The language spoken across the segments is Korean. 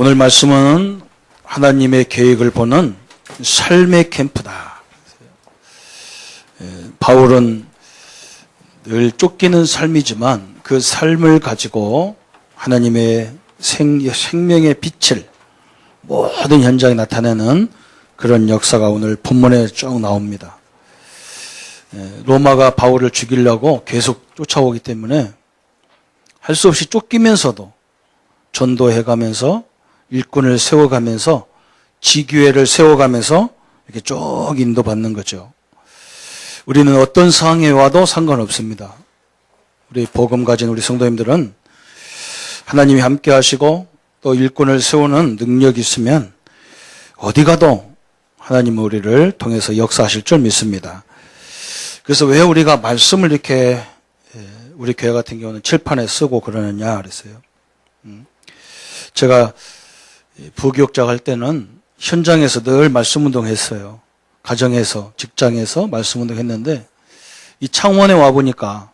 오늘 말씀은 하나님의 계획을 보는 삶의 캠프다. 바울은 늘 쫓기는 삶이지만 그 삶을 가지고 하나님의 생명의 빛을 모든 현장에 나타내는 그런 역사가 오늘 본문에 쭉 나옵니다. 로마가 바울을 죽이려고 계속 쫓아오기 때문에 할 수 없이 쫓기면서도 전도해가면서 일꾼을 세워가면서 지교회를 세워가면서 이렇게 쭉 인도받는 거죠. 우리는 어떤 상황에 와도 상관없습니다. 우리 복음 가진 우리 성도님들은 하나님이 함께 하시고 또 일꾼을 세우는 능력이 있으면 어디 가도 하나님은 우리를 통해서 역사하실 줄 믿습니다. 그래서 왜 우리가 말씀을 이렇게 우리 교회 같은 경우는 칠판에 쓰고 그러느냐 그랬어요. 제가 부교육자 할 때는 현장에서 늘 말씀 운동했어요. 가정에서, 직장에서 말씀 운동했는데 이 창원에 와보니까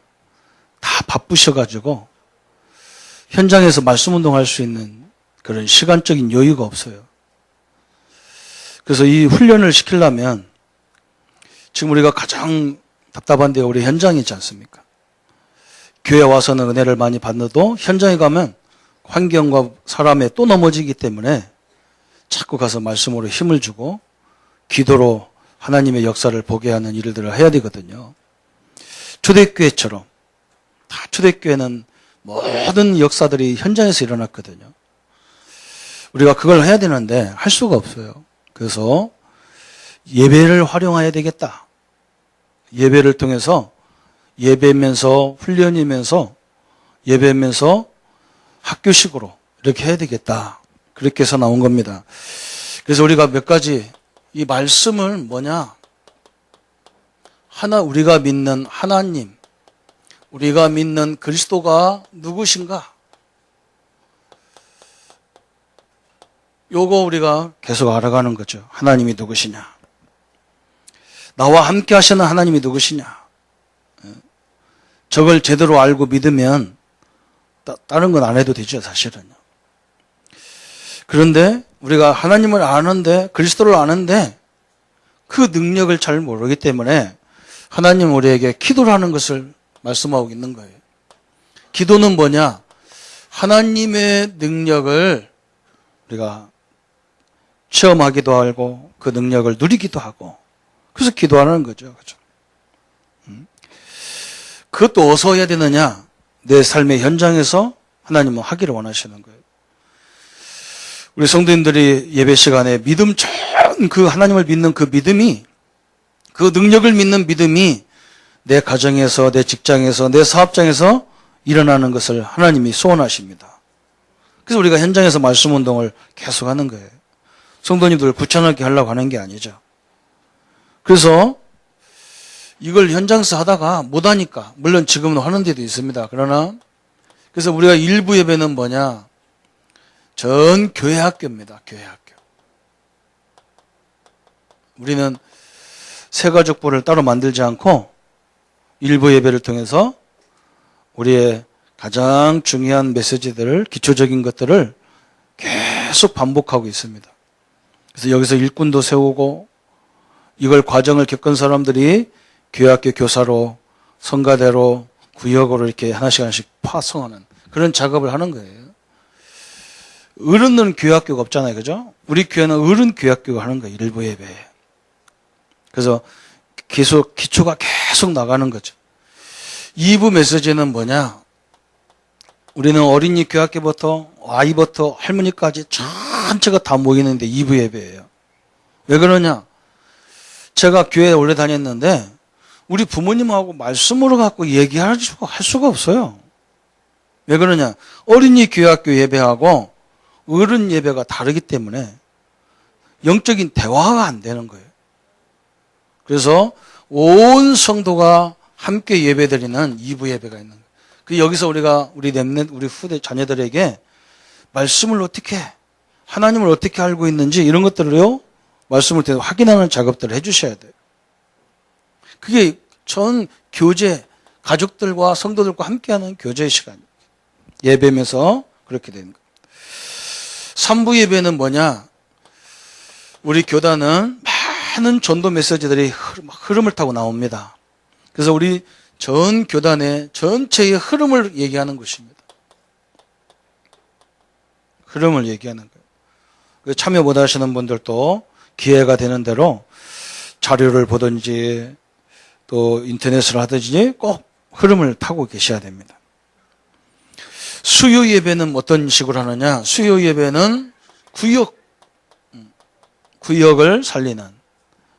다 바쁘셔가지고 현장에서 말씀 운동할 수 있는 그런 시간적인 여유가 없어요. 그래서 이 훈련을 시키려면 지금 우리가 가장 답답한 데가 우리 현장이지 않습니까? 교회 와서는 은혜를 많이 받는도 현장에 가면 환경과 사람에 또 넘어지기 때문에 자꾸 가서 말씀으로 힘을 주고 기도로 하나님의 역사를 보게 하는 일들을 해야 되거든요. 초대교회처럼 다 초대교회는 모든 역사들이 현장에서 일어났거든요. 우리가 그걸 해야 되는데 할 수가 없어요. 그래서 예배를 활용해야 되겠다. 예배를 통해서 예배면서 훈련이면서 예배면서 학교식으로 이렇게 해야 되겠다. 그렇게 해서 나온 겁니다. 그래서 우리가 몇 가지 이 말씀을 뭐냐? 우리가 믿는 하나님, 우리가 믿는 그리스도가 누구신가? 요거 우리가 계속 알아가는 거죠. 하나님이 누구시냐? 나와 함께 하시는 하나님이 누구시냐? 저걸 제대로 알고 믿으면 다른 건 안 해도 되죠, 사실은요. 그런데 우리가 하나님을 아는데, 그리스도를 아는데 그 능력을 잘 모르기 때문에 하나님 우리에게 기도를 하는 것을 말씀하고 있는 거예요. 기도는 뭐냐? 하나님의 능력을 우리가 체험하기도 하고 그 능력을 누리기도 하고 그래서 기도하는 거죠. 그렇죠? 그것도 어디서 해야 되느냐? 내 삶의 현장에서 하나님은 하기를 원하시는 거예요. 우리 성도님들이 예배 시간에 그 하나님을 믿는 그 믿음이, 그 능력을 믿는 믿음이 내 가정에서, 내 직장에서, 내 사업장에서 일어나는 것을 하나님이 소원하십니다. 그래서 우리가 현장에서 말씀 운동을 계속 하는 거예요. 성도님들 귀찮게 하려고 하는 게 아니죠. 그래서 이걸 현장에서 하다가 못하니까, 물론 지금은 하는 데도 있습니다. 그러나, 그래서 우리가 일부 예배는 뭐냐? 전 교회 학교입니다. 교회 학교. 우리는 새가족부를 따로 만들지 않고 일부 예배를 통해서 우리의 가장 중요한 메시지들을, 기초적인 것들을 계속 반복하고 있습니다. 그래서 여기서 일꾼도 세우고 이걸 과정을 겪은 사람들이 교회학교 교사로, 성가대로, 구역으로 이렇게 하나씩 파송하는 그런 작업을 하는 거예요. 어른은 교회학교가 없잖아요. 그죠? 우리 교회는 어른 교회학교가 하는 거예요. 일부 예배에. 그래서 기초가 계속 나가는 거죠. 2부 메시지는 뭐냐? 우리는 어린이 교회학교부터 아이부터 할머니까지 전체가 다 모이는데 2부 예배예요. 왜 그러냐? 제가 교회에 오래 다녔는데 우리 부모님하고 말씀으로 갖고 얘기할 수가 없어요. 왜 그러냐? 어린이 교회학교 예배하고 어른 예배가 다르기 때문에 영적인 대화가 안 되는 거예요. 그래서 온 성도가 함께 예배드리는 2부 예배가 있는 거예요. 여기서 우리가 우리 후대 자녀들에게 말씀을 어떻게, 하나님을 어떻게 알고 있는지 이런 것들을요, 말씀을 통해서 확인하는 작업들을 해주셔야 돼요. 그게 전 교제, 가족들과 성도들과 함께하는 교제의 시간이에요. 예배면서 그렇게 되는 거예요. 3부 예배는 뭐냐? 우리 교단은 많은 전도 메시지들이 흐름을 타고 나옵니다. 그래서 우리 전 교단의 전체의 흐름을 얘기하는 것입니다. 흐름을 얘기하는 거예요. 참여 못 하시는 분들도 기회가 되는 대로 자료를 보든지 또 인터넷으로 하든지 꼭 흐름을 타고 계셔야 됩니다. 수요 예배는 어떤 식으로 하느냐? 수요 예배는 구역을 살리는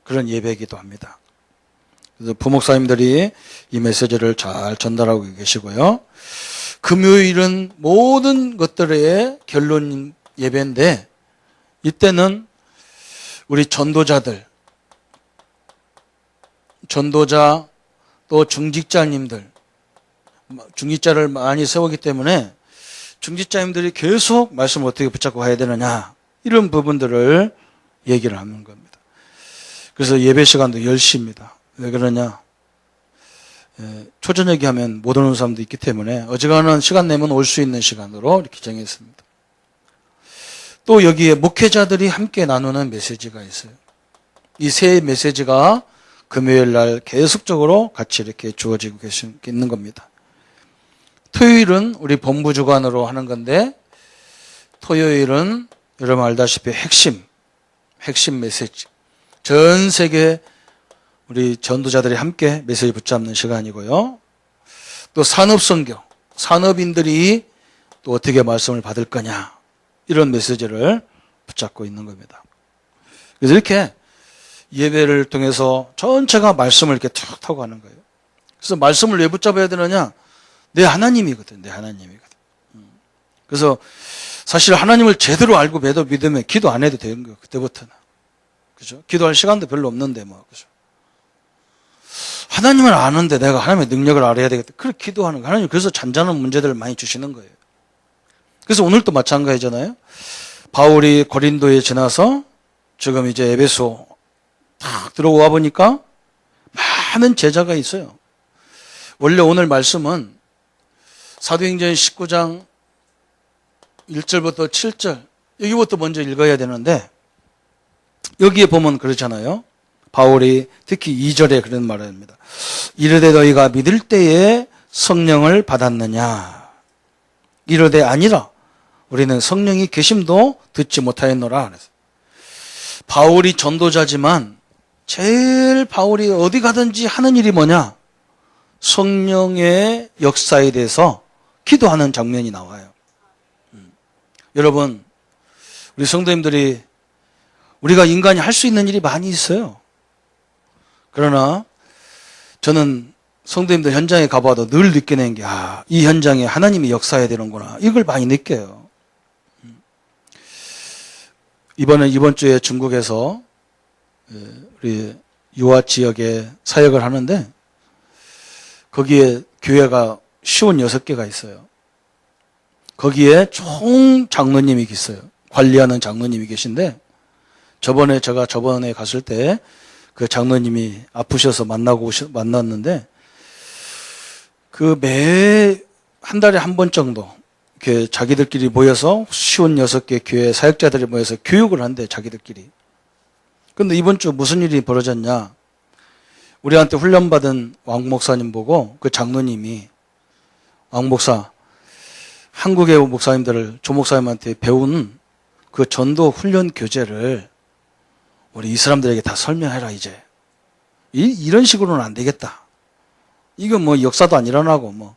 그런 예배이기도 합니다. 그래서 부목사님들이 이 메시지를 잘 전달하고 계시고요. 금요일은 모든 것들의 결론 예배인데 이때는 우리 전도자 또 중직자님들, 중직자를 많이 세우기 때문에 중직자님들이 계속 말씀을 어떻게 붙잡고 가야 되느냐 이런 부분들을 얘기를 하는 겁니다. 그래서 예배 시간도 10시입니다. 왜 그러냐? 초저녁에 하면 못 오는 사람도 있기 때문에 어지간한 시간 내면 올 수 있는 시간으로 이렇게 정했습니다. 또 여기에 목회자들이 함께 나누는 메시지가 있어요. 이 세 메시지가 금요일 날 계속적으로 같이 이렇게 주어지고 있는 겁니다. 토요일은 우리 본부 주관으로 하는 건데 토요일은 여러분 알다시피 핵심 메시지. 전 세계 우리 전도자들이 함께 메시지 붙잡는 시간이고요. 또 산업선교, 산업인들이 또 어떻게 말씀을 받을 거냐 이런 메시지를 붙잡고 있는 겁니다. 그래서 이렇게 예배를 통해서 전체가 말씀을 이렇게 툭 타고 가는 거예요. 그래서 말씀을 왜 붙잡아야 되느냐? 내 하나님이거든. 그래서 사실 하나님을 제대로 알고 믿으면 기도 안 해도 되는 거예요. 그때부터는. 그죠? 기도할 시간도 별로 없는데 그죠? 하나님을 아는데 내가 하나님의 능력을 알아야 되겠다. 그렇게 기도하는 거예요. 하나님 그래서 잔잔한 문제들을 많이 주시는 거예요. 그래서 오늘도 마찬가지잖아요. 바울이 고린도에 지나서 지금 이제 에베소 딱 들어와 보니까 많은 제자가 있어요. 원래 오늘 말씀은 사도행전 19장 1절부터 7절 여기부터 먼저 읽어야 되는데 여기에 보면 그렇잖아요. 바울이 특히 2절에 그런 말을 합니다. 이르되 너희가 믿을 때에 성령을 받았느냐? 이르되 아니라 우리는 성령이 계심도 듣지 못하였노라. 그래서 바울이 전도자지만 제일 바울이 어디 가든지 하는 일이 뭐냐? 성령의 역사에 대해서 기도하는 장면이 나와요. 여러분, 우리 성도님들이 우리가 인간이 할 수 있는 일이 많이 있어요. 그러나 저는 성도님들 현장에 가봐도 늘 느끼는 게 이 현장에 하나님이 역사해야 되는구나. 이걸 많이 느껴요. 이번 주에 중국에서 우리 유아 지역에 사역을 하는데 거기에 교회가 56개가 있어요. 거기에 총 장로님이 있어요. 관리하는 장로님이 계신데 제가 저번에 갔을 때 그 장로님이 아프셔서 만났는데 매 한 달에 한 번 정도 이렇게 자기들끼리 모여서 56개 교회 사역자들이 모여서 교육을 한대 자기들끼리. 근데 이번 주 무슨 일이 벌어졌냐? 우리한테 훈련받은 왕 목사님 보고 그 장로님이 왕 목사 한국의 목사님들을 조 목사님한테 배운 그 전도 훈련 교재를 우리 이 사람들에게 다 설명해라 이제. 이런 식으로는 안 되겠다. 이건 뭐 역사도 안 일어나고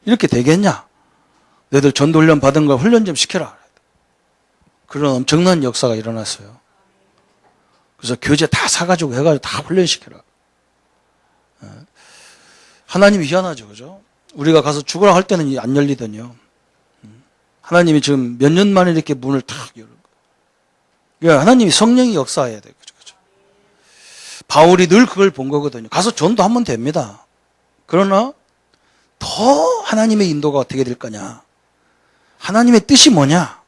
이렇게 되겠냐? 너희들 전도 훈련 받은 거 훈련 좀 시켜라. 그런 엄청난 역사가 일어났어요. 그래서 교재 다 사가지고 해가지고 다 훈련시켜라. 하나님이 희한하죠, 그죠? 우리가 가서 죽으라 할 때는 안 열리더니요. 하나님이 지금 몇 년 만에 이렇게 문을 탁 열는 거예요. 그러니까 하나님이 성령이 역사해야 돼요, 그죠? 바울이 늘 그걸 본 거거든요. 가서 전도하면 됩니다. 그러나 더 하나님의 인도가 어떻게 될 거냐? 하나님의 뜻이 뭐냐?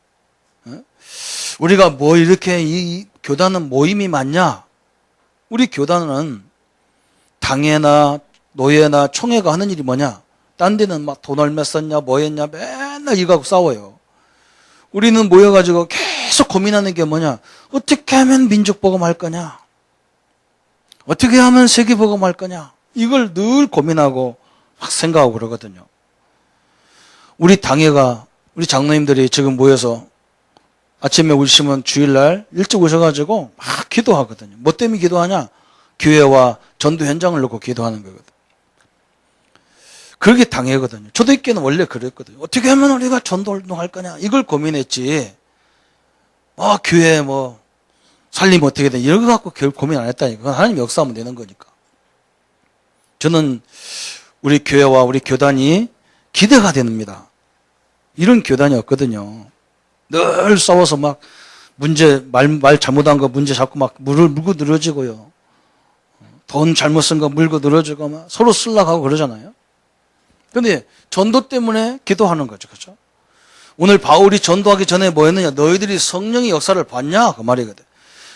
우리가 이렇게 이 교단은 모임이 많냐? 우리 교단은 당회나 노예나 총회가 하는 일이 뭐냐? 딴 데는 막 돈 얼마 썼냐, 뭐 했냐, 맨날 이거 하고 싸워요. 우리는 모여가지고 계속 고민하는 게 뭐냐? 어떻게 하면 민족 복음할 거냐? 어떻게 하면 세계 복음할 거냐? 이걸 늘 고민하고 막 생각하고 그러거든요. 우리 당회가, 우리 장로님들이 지금 모여서 아침에 오시면 주일날 일찍 오셔가지고 막 기도하거든요. 뭐 때문에 기도하냐? 교회와 전도 현장을 놓고 기도하는 거거든요. 그게 당회거든요. 초대교회는 원래 그랬거든요. 어떻게 하면 우리가 전도 활동할 거냐? 이걸 고민했지. 교회 살림 어떻게 돼? 이런 거 갖고 고민 안 했다니까. 그건 하나님 역사하면 되는 거니까. 저는 우리 교회와 우리 교단이 기대가 됩니다. 이런 교단이 없거든요. 늘 싸워서 막 말 잘못한 거 문제 잡고 막 물고 늘어지고요. 돈 잘못 쓴 거 물고 늘어지고 막 서로 쓰려고 하고 그러잖아요. 근데 전도 때문에 기도하는 거죠. 그렇죠? 오늘 바울이 전도하기 전에 뭐 했느냐? 너희들이 성령의 역사를 봤냐? 그 말이거든.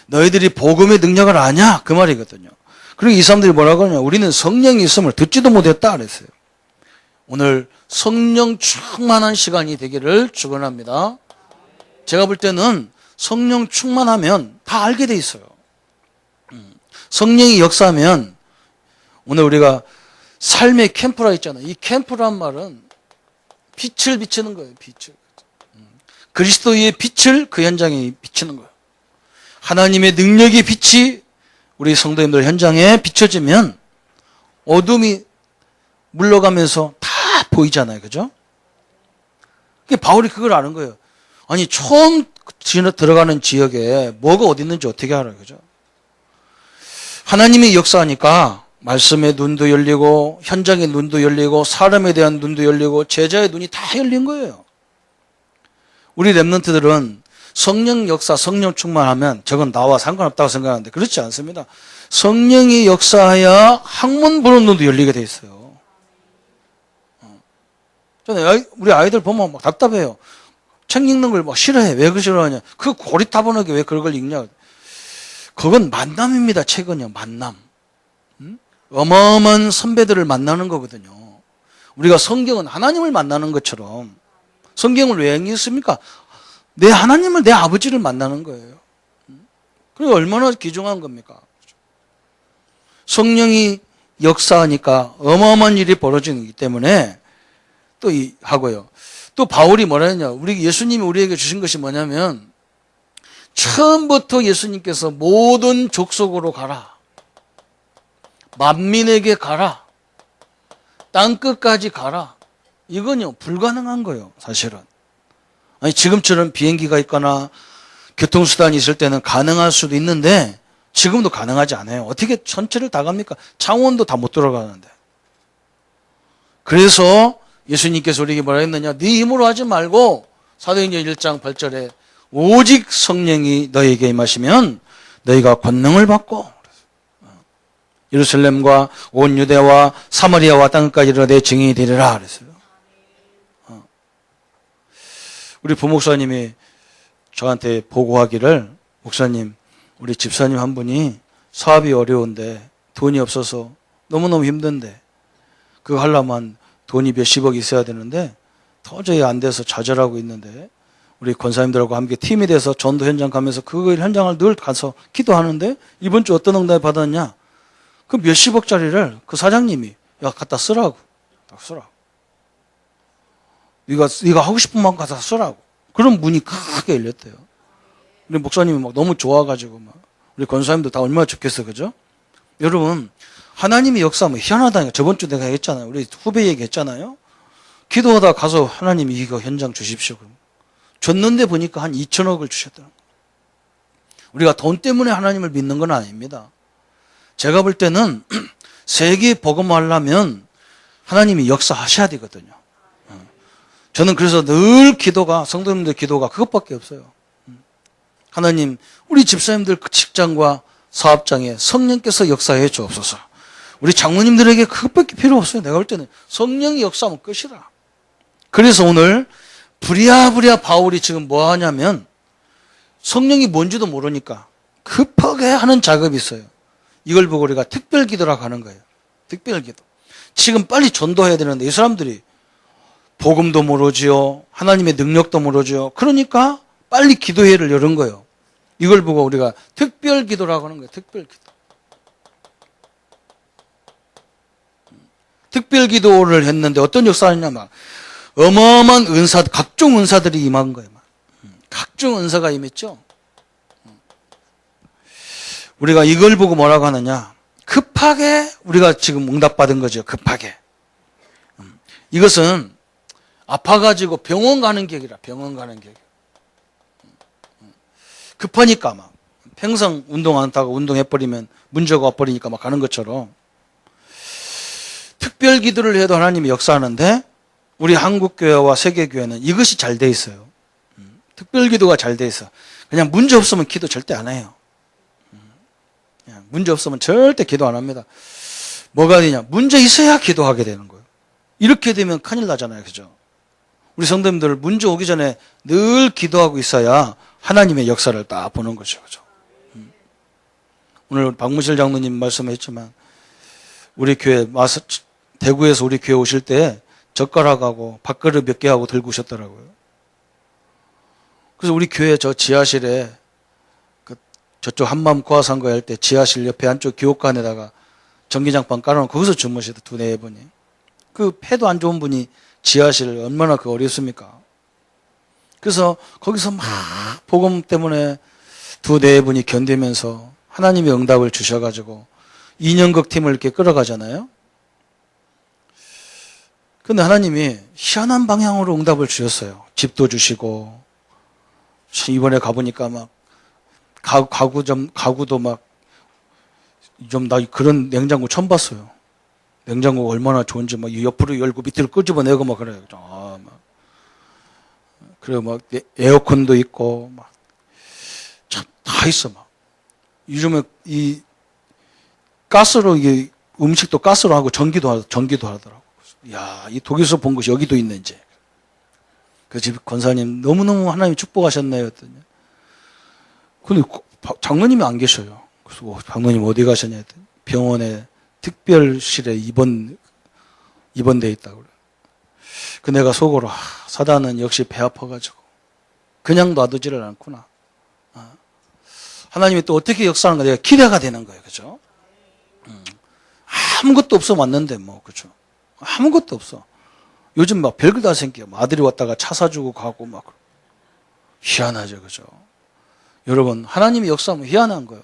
너희들이 복음의 능력을 아냐? 그 말이거든요. 그리고 이 사람들이 뭐라고 하냐? 우리는 성령이 있음을 듣지도 못했다 그랬어요. 오늘 성령 충만한 시간이 되기를 축원합니다. 제가 볼 때는 성령 충만하면 다 알게 돼 있어요. 성령이 역사하면 오늘 우리가 삶의 캠프라 있잖아요. 이 캠프란 말은 빛을 비추는 거예요. 빛을. 그리스도의 빛을 그 현장에 비추는 거예요. 하나님의 능력의 빛이 우리 성도님들 현장에 비춰지면 어둠이 물러가면서 다 보이잖아요. 그죠? 바울이 그걸 아는 거예요. 아니 처음 들어가는 지역에 뭐가 어디 있는지 어떻게 알아요. 그죠? 하나님의 역사하니까 말씀의 눈도 열리고 현장의 눈도 열리고 사람에 대한 눈도 열리고 제자의 눈이 다 열린 거예요. 우리 랩런트들은 성령 역사, 성령 충만하면 저건 나와 상관없다고 생각하는데 그렇지 않습니다. 성령이 역사해야 학문 보는 눈도 열리게 돼 있어요. 저는 우리 아이들 보면 막 답답해요. 책 읽는 걸 막 싫어해. 왜 그 싫어하냐? 그 고리타분하게 왜 그걸 읽냐? 그건 만남입니다. 책은요. 만남. 어마어마한 선배들을 만나는 거거든요. 우리가 성경은 하나님을 만나는 것처럼 성경을 왜 읽습니까? 내 하나님을, 내 아버지를 만나는 거예요. 그게 얼마나 귀중한 겁니까? 성령이 역사하니까 어마어마한 일이 벌어지기 때문에 또 하고요. 또 바울이 뭐라 했냐? 우리 예수님이 우리에게 주신 것이 뭐냐면 처음부터 예수님께서 모든 족속으로 가라. 만민에게 가라. 땅끝까지 가라. 이건요, 불가능한 거예요, 사실은. 아니, 지금처럼 비행기가 있거나 교통수단이 있을 때는 가능할 수도 있는데, 지금도 가능하지 않아요. 어떻게 전체를 다 갑니까? 창원도 다 못 들어가는데. 그래서 예수님께서 우리에게 뭐라 했느냐? 네 힘으로 하지 말고, 사도행전 1장 8절에 오직 성령이 너희에게 임하시면 너희가 권능을 받고, 예루살렘과 온 유대와 사마리아와 땅까지 이르러 내 증인이 되리라 그랬어요. 우리 부목사님이 저한테 보고하기를 목사님, 우리 집사님 한 분이 사업이 어려운데 돈이 없어서 너무너무 힘든데 그거 하려면 돈이 몇십억 있어야 되는데 도저히 안 돼서 좌절하고 있는데 우리 권사님들하고 함께 팀이 돼서 전도 현장 가면서 그 현장을 늘 가서 기도하는데 이번 주 어떤 응답을 받았냐? 그 몇십억짜리를 그 사장님이 갖다 쓰라고. 쓰라고. 네가 하고 싶은 만큼 갖다 쓰라고. 그런 문이 크게 열렸대요. 우리 목사님이 막 너무 좋아가지고 막 우리 권사님도 다 얼마나 좋겠어, 그죠? 여러분, 하나님의 역사하면 희한하다니까. 저번 주 내가 했잖아요. 우리 후배 얘기했잖아요. 기도하다 가서 하나님이 이거 현장 주십시오. 줬는데 보니까 한 2천억을 주셨더라고요. 우리가 돈 때문에 하나님을 믿는 건 아닙니다. 제가 볼 때는 세계 복음하려면 하나님이 역사하셔야 되거든요. 저는 그래서 늘 기도가, 성도님들 기도가 그것밖에 없어요. 하나님, 우리 집사님들 그 직장과 사업장에 성령께서 역사해 주옵소서. 우리 장모님들에게 그것밖에 필요 없어요. 내가 볼 때는 성령이 역사하면 끝이라. 그래서 오늘 부랴부랴 바울이 지금 뭐 하냐면 성령이 뭔지도 모르니까 급하게 하는 작업이 있어요. 이걸 보고 우리가 특별기도라고 하는 거예요. 특별기도. 지금 빨리 전도해야 되는데 이 사람들이 복음도 모르지요. 하나님의 능력도 모르지요. 그러니까 빨리 기도회를 열은 거예요. 이걸 보고 우리가 특별 기도라고 하는 거예요. 특별 기도. 특별 기도를 했는데 어떤 역사냐면 어마어마한 은사, 각종 은사들이 임한 거예요. 각종 은사가 임했죠. 우리가 이걸 보고 뭐라고 하느냐. 급하게 우리가 지금 응답받은 거죠. 급하게. 이것은 아파가지고 병원 가는 격이라. 병원 가는 격. 급하니까 막 평생 운동 안 하다가 운동해버리면 문제가 와버리니까 막 가는 것처럼 특별 기도를 해도 하나님이 역사하는데 우리 한국교회와 세계교회는 이것이 잘 돼 있어요. 특별 기도가 잘 돼 있어. 그냥 문제 없으면 기도 절대 안 해요. 그냥 문제 없으면 절대 기도 안 합니다. 뭐가 되냐? 문제 있어야 기도하게 되는 거예요. 이렇게 되면 큰일 나잖아요. 그죠? 우리 성도님들 문제 오기 전에 늘 기도하고 있어야 하나님의 역사를 딱 보는 거죠. 그죠? 오늘 박무실 장로님 말씀했지만 우리 교회 대구에서 우리 교회 오실 때 젓가락하고 밥그릇 몇 개 하고 들고 오셨더라고요. 그래서 우리 교회 저 지하실에 저쪽 한마음 고아상거 할 때 지하실 옆에 안쪽 기옥관에다가 전기장판 깔아놓고 거기서 주무시다 두 네 분이. 그 폐도 안 좋은 분이 지하실 얼마나 어렵습니까? 그래서 거기서 막 복음 때문에 두 네 분이 견디면서 하나님의 응답을 주셔가지고 2년극 팀을 이렇게 끌어가잖아요. 근데 하나님이 희한한 방향으로 응답을 주셨어요. 집도 주시고 이번에 가보니까 막 가구도 막 좀 나 그런 냉장고 처음 봤어요. 냉장고가 얼마나 좋은지 막 옆으로 열고 밑으로 끄집어내고 막 그래요. 막 그리고 막 에어컨도 있고 막 참 다 있어 막. 요즘에 이 가스로 이게 음식도 가스로 하고 전기도 하더라고. 야, 이 독일에서 본 것이 여기도 있네 이제. 그 집 권사님 너무너무 하나님 축복하셨네요 했더니. 근데 장로님이 안 계셔요. 그래서 장로님 어디 가셨냐 했더니 병원에 특별실에 입원돼 있다고 그래요. 그 내가 속으로 사단은 역시 배 아파가지고 그냥 놔두지를 않구나. 하나님이 또 어떻게 역사하는가 내가 기대가 되는 거예요. 그죠? 아무것도 없어 왔는데 뭐 그죠? 아무것도 없어. 요즘 막 별거 다 생겨. 아들이 왔다가 차 사주고 가고 막 희한하죠. 그죠? 여러분 하나님의 역사하면 희한한 거예요.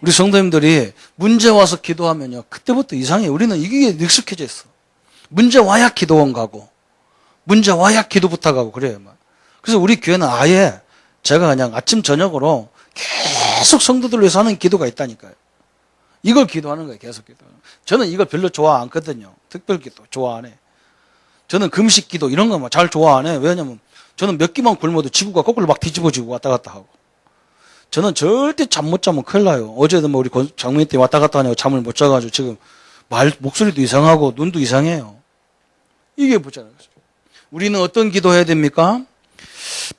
우리 성도님들이 문제 와서 기도하면요. 그때부터 이상해요. 우리는 이게 익숙해져 있어. 문제 와야 기도원 가고 문제 와야 기도부터 가고 그래요. 그래서 우리 교회는 아예 제가 그냥 아침 저녁으로 계속 성도들을 위해서 하는 기도가 있다니까요. 이걸 기도하는 거예요. 계속 기도하는 거예요. 저는 이걸 별로 좋아 않거든요. 특별 기도 좋아 안 해. 저는 금식 기도 이런 거 잘 좋아 안 해. 왜냐면 저는 몇 끼만 굶어도 지구가 거꾸로 막 뒤집어지고 왔다 갔다 하고. 저는 절대 잠 못 자면 큰일 나요. 어제도 뭐 우리 장모님 때 왔다 갔다 하냐고 잠을 못 자가지고 지금 목소리도 이상하고 눈도 이상해요. 이게 뭐잖아요. 우리는 어떤 기도해야 됩니까?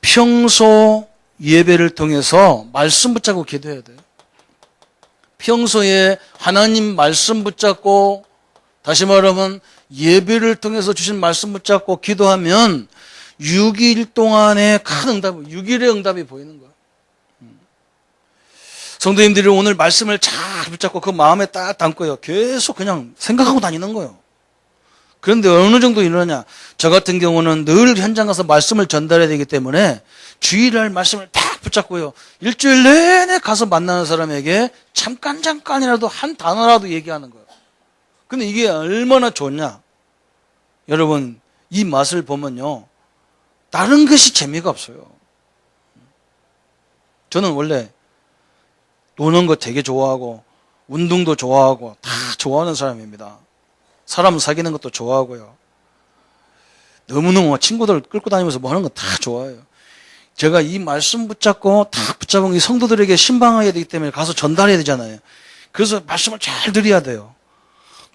평소 예배를 통해서 말씀 붙잡고 기도해야 돼요. 평소에 하나님 말씀 붙잡고 다시 말하면 예배를 통해서 주신 말씀 붙잡고 기도하면 6일 동안의 큰 응답, 6일의 응답이 보이는 거예요. 성도님들이 오늘 말씀을 잘 붙잡고 그 마음에 딱 담고요. 계속 그냥 생각하고 다니는 거예요. 그런데 어느 정도 이러냐. 저 같은 경우는 늘 현장 가서 말씀을 전달해야 되기 때문에 주일날 말씀을 딱 붙잡고요. 일주일 내내 가서 만나는 사람에게 잠깐이라도 한 단어라도 얘기하는 거예요. 근데 이게 얼마나 좋냐. 여러분 이 맛을 보면요. 다른 것이 재미가 없어요. 저는 원래 노는 거 되게 좋아하고 운동도 좋아하고 다 좋아하는 사람입니다. 사람 사귀는 것도 좋아하고요. 너무너무 친구들 끌고 다니면서 뭐 하는 거 다 좋아해요. 제가 이 말씀 붙잡고 다 붙잡은 이 성도들에게 신방해야 되기 때문에 가서 전달해야 되잖아요. 그래서 말씀을 잘 드려야 돼요.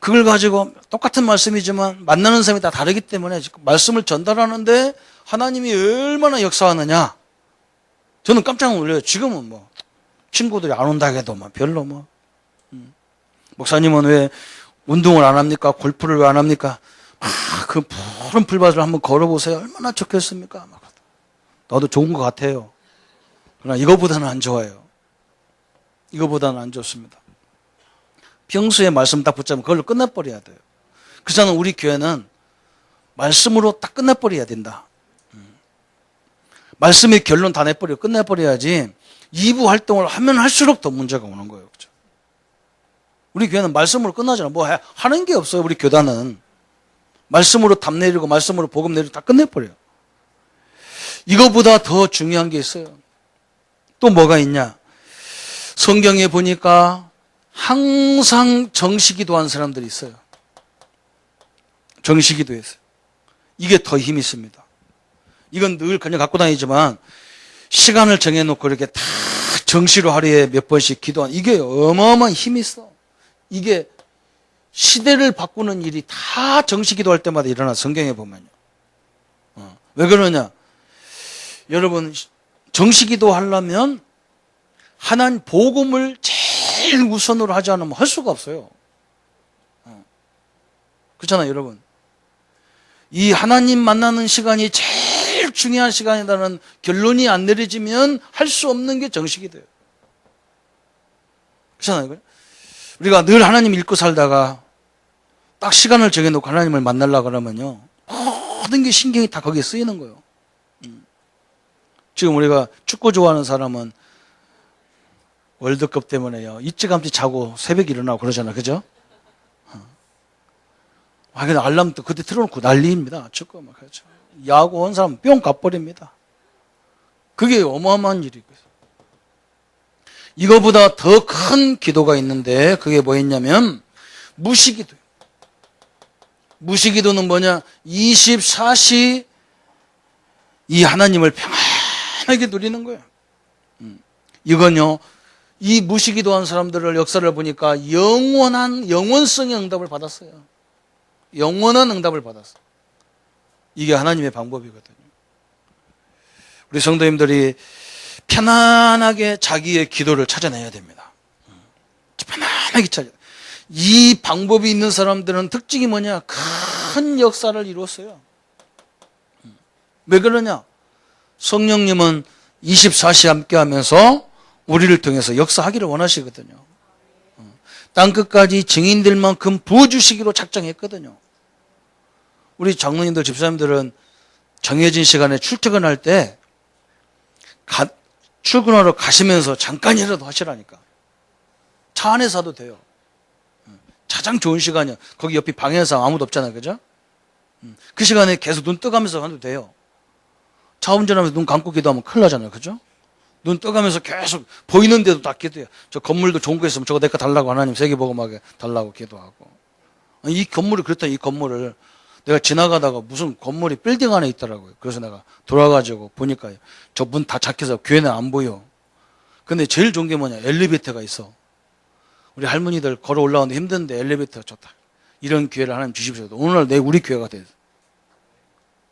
그걸 가지고 똑같은 말씀이지만 만나는 사람이 다 다르기 때문에 말씀을 전달하는데 하나님이 얼마나 역사하느냐. 저는 깜짝 놀라요. 지금은 뭐 친구들이 안 온다 해도 뭐 별로 뭐. 목사님은 왜 운동을 안 합니까? 골프를 왜 안 합니까? 그 푸른 풀밭을 한번 걸어보세요. 얼마나 좋겠습니까? 나도 좋은 것 같아요. 그러나 이거보다는 안 좋아요. 이거보다는 안 좋습니다. 평소에 말씀 딱 붙잡으면 그걸로 끝내버려야 돼요. 그렇잖아. 우리 교회는 말씀으로 딱 끝내버려야 된다. 말씀의 결론 다 내버리고 끝내버려야지 2부 활동을 하면 할수록 더 문제가 오는 거예요. 그렇죠? 우리 교회는 말씀으로 끝나잖아. 뭐 하는 게 없어요. 우리 교단은. 말씀으로 답 내리고 말씀으로 복음 내리고 다 끝내버려요. 이거보다 더 중요한 게 있어요. 또 뭐가 있냐? 성경에 보니까 항상 정시기도한 사람들이 있어요. 정시기도했어요. 이게 더 힘이 있습니다. 이건 늘 그냥 갖고 다니지만 시간을 정해놓고 이렇게 다 정시로 하루에 몇 번씩 기도한 이게 어마어마한 힘이 있어. 이게 시대를 바꾸는 일이 다 정시기도할 때마다 일어나. 성경에 보면요. 왜 그러냐? 여러분 정시기도 하려면 하나님 복음을 제일 우선으로 하지 않으면 할 수가 없어요. 그렇잖아요, 여러분. 이 하나님 만나는 시간이 제일 중요한 시간이라는 결론이 안 내려지면 할 수 없는 게 정시기도예요. 그렇잖아요. 우리가 늘 하나님 읽고 살다가 딱 시간을 정해놓고 하나님을 만나려고 그러면요, 모든 게 신경이 다 거기에 쓰이는 거예요. 지금 우리가 축구 좋아하는 사람은 월드컵 때문에요, 일찌감치 자고 새벽에 일어나고 그러잖아요. 그죠? 그냥 알람도 그때 틀어놓고 난리입니다. 축구 막 그렇죠. 야구 온 사람 뿅 가버립니다. 그게 어마어마한 일이고요. 이거보다 더 큰 기도가 있는데 그게 뭐였냐면 무시기도예요. 무시기도는 뭐냐? 24시 이 하나님을 평안하게 누리는 거예요. 이건요, 이 무시기도한 사람들을 역사를 보니까 영원성의 응답을 받았어요. 영원한 응답을 받았어요. 이게 하나님의 방법이거든요. 우리 성도님들이 편안하게 자기의 기도를 찾아내야 됩니다. 편안하게 찾아야 돼요. 이 방법이 있는 사람들은 특징이 뭐냐? 큰 역사를 이루었어요. 왜 그러냐? 성령님은 24시 함께 하면서 우리를 통해서 역사하기를 원하시거든요. 땅끝까지 증인들만큼 부어주시기로 작정했거든요. 우리 장로님들, 집사님들은 정해진 시간에 출퇴근할 때 출근하러 가시면서 잠깐이라도 하시라니까. 차 안에서 하도 돼요. 가장 좋은 시간이야. 거기 옆에 방해상 아무도 없잖아요. 그죠? 그 시간에 계속 눈 떠가면서 해도 돼요. 차 운전하면서 눈 감고 기도하면 큰일 나잖아요. 그죠? 눈 떠가면서 계속 보이는데도 다 기도해요. 저 건물도 좋은 거 있으면 저거 내 거 달라고 하나님 세계복음하게 달라고 기도하고. 이 건물이 그렇다. 이 건물을 내가 지나가다가 무슨 건물이 빌딩 안에 있더라고요. 그래서 내가 돌아가지고 보니까 저 문 다 잠겨서 교회는 안 보여. 근데 제일 좋은 게 뭐냐? 엘리베이터가 있어. 우리 할머니들 걸어 올라오는데 힘든데 엘리베이터가 좋다. 이런 기회를 하나님 주십시오. 오늘날 우리 교회가 돼서.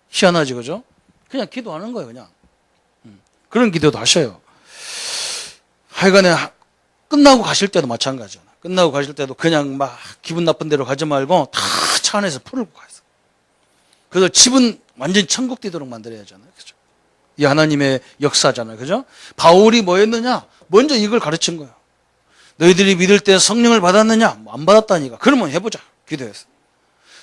희한하지, 그죠? 그냥 기도하는 거예요, 그냥. 그런 기도도 하셔요. 하여간에 끝나고 가실 때도 마찬가지잖아. 끝나고 가실 때도 그냥 막 기분 나쁜 데로 가지 말고 다 차 안에서 풀고 가요. 그래서 집은 완전히 천국 되도록 만들어야 하잖아요. 그죠? 이 하나님의 역사잖아요. 그죠? 바울이 뭐 했느냐? 먼저 이걸 가르친 거예요. 너희들이 믿을 때 성령을 받았느냐? 안 받았다니까. 그러면 해보자. 기도해서.